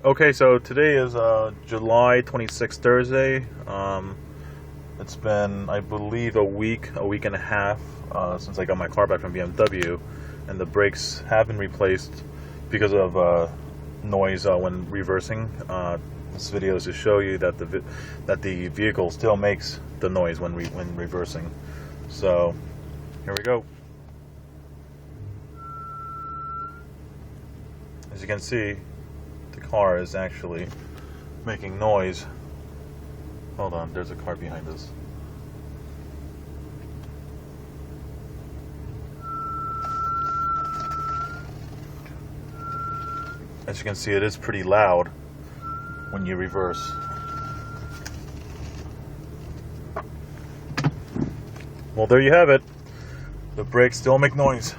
Okay, so today is July 26th, Thursday. It's been, I believe, a week and a half since I got my car back from BMW, and the brakes have been replaced because of noise when reversing. This video is to show you that the vehicle still makes the noise when reversing. So here we go. As you can see, the car is actually making noise. Hold on, there's a car behind us. As you can see, it is pretty loud when you reverse. Well, there you have it. The brakes still make noise.